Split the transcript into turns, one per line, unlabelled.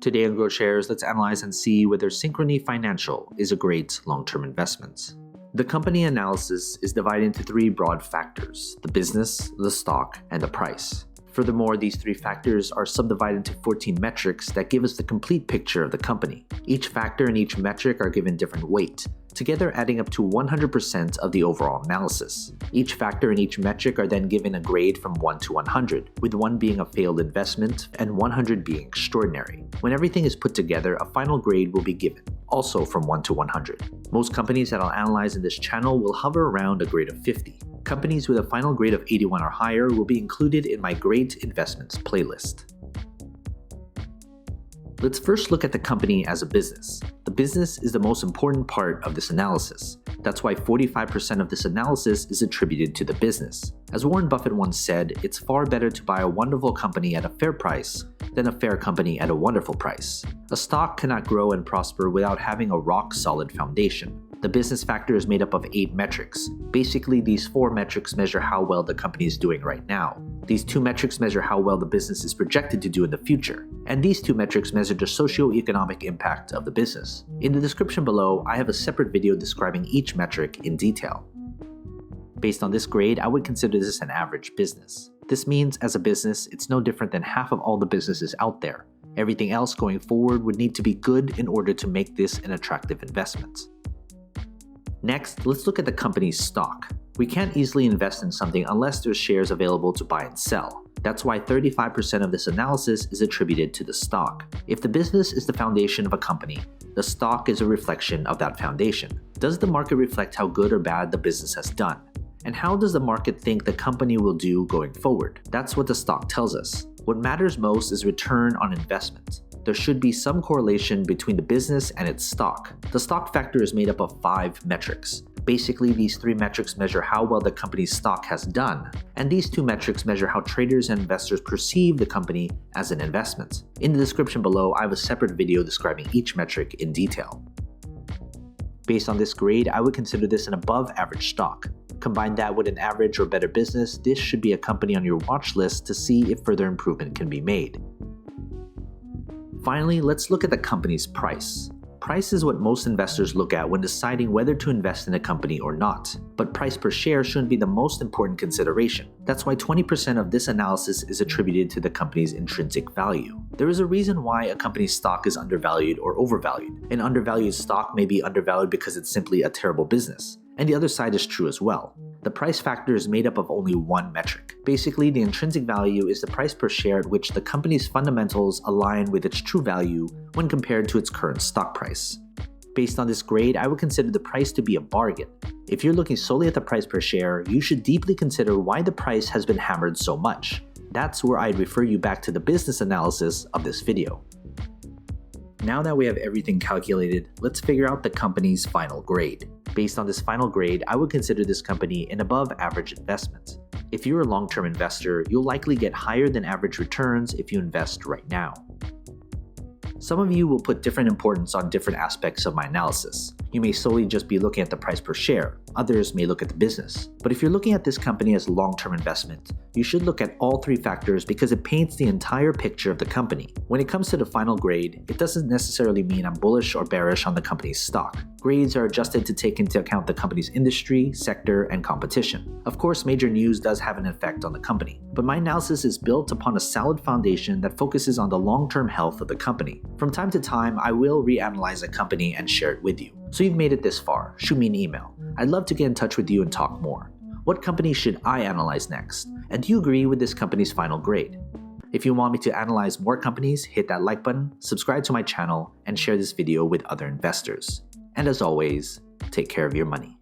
Today on GrowthShares, let's analyze and see whether Synchrony Financial is a great long-term investment. The company analysis is divided into three broad factors: the business, the stock, and the price. Furthermore, these three factors are subdivided into 14 metrics that give us the complete picture of the company. Each factor and each metric are given different weight, together adding up to 100% of the overall analysis. Each factor and each metric are then given a grade from 1 to 100, with 1 being a failed investment and 100 being extraordinary. When everything is put together, a final grade will be given, also from 1 to 100. Most companies that I'll analyze in this channel will hover around a grade of 50. Companies with a final grade of 81 or higher will be included in my Great Investments playlist. Let's first look at the company as a business. The business is the most important part of this analysis. That's why 45% of this analysis is attributed to the business. As Warren Buffett once said, it's far better to buy a wonderful company at a fair price than a fair company at a wonderful price. A stock cannot grow and prosper without having a rock-solid foundation. The business factor is made up of 8 metrics. Basically, these 4 metrics measure how well the company is doing right now. These 2 metrics measure how well the business is projected to do in the future. And these 2 metrics measure the socio-economic impact of the business. In the description below, I have a separate video describing each metric in detail. Based on this grade, I would consider this an average business. This means, as a business, it's no different than half of all the businesses out there. Everything else going forward would need to be good in order to make this an attractive investment. Next, let's look at the company's stock. We can't easily invest in something unless there's shares available to buy and sell. That's why 35% of this analysis is attributed to the stock. If the business is the foundation of a company, the stock is a reflection of that foundation. Does the market reflect how good or bad the business has done? And how does the market think the company will do going forward? That's what the stock tells us. What matters most is return on investment. There should be some correlation between the business and its stock. The stock factor is made up of 5 metrics. Basically, these 3 metrics measure how well the company's stock has done, and these 2 metrics measure how traders and investors perceive the company as an investment. In the description below, I have a separate video describing each metric in detail. Based on this grade, I would consider this an above-average stock. Combine that with an average or better business, this should be a company on your watch list to see if further improvement can be made. Finally, let's look at the company's price. Price is what most investors look at when deciding whether to invest in a company or not. But price per share shouldn't be the most important consideration. That's why 20% of this analysis is attributed to the company's intrinsic value. There is a reason why a company's stock is undervalued or overvalued. An undervalued stock may be undervalued because it's simply a terrible business. And the other side is true as well. The price factor is made up of only 1 metric. Basically, the intrinsic value is the price per share at which the company's fundamentals align with its true value when compared to its current stock price. Based on this grade, I would consider the price to be a bargain. If you're looking solely at the price per share, you should deeply consider why the price has been hammered so much. That's where I'd refer you back to the business analysis of this video. Now that we have everything calculated, let's figure out the company's final grade. Based on this final grade, I would consider this company an above-average investment. If you're a long-term investor, you'll likely get higher than average returns if you invest right now. Some of you will put different importance on different aspects of my analysis. You may solely just be looking at the price per share. Others may look at the business. But if you're looking at this company as a long-term investment, you should look at all 3 factors because it paints the entire picture of the company. When it comes to the final grade, it doesn't necessarily mean I'm bullish or bearish on the company's stock. Grades are adjusted to take into account the company's industry, sector, and competition. Of course, major news does have an effect on the company, but my analysis is built upon a solid foundation that focuses on the long-term health of the company. From time to time, I will reanalyze a company and share it with you. So you've made it this far, shoot me an email. I'd love to get in touch with you and talk more. What company should I analyze next? And do you agree with this company's final grade? If you want me to analyze more companies, hit that like button, subscribe to my channel, and share this video with other investors. And as always, take care of your money.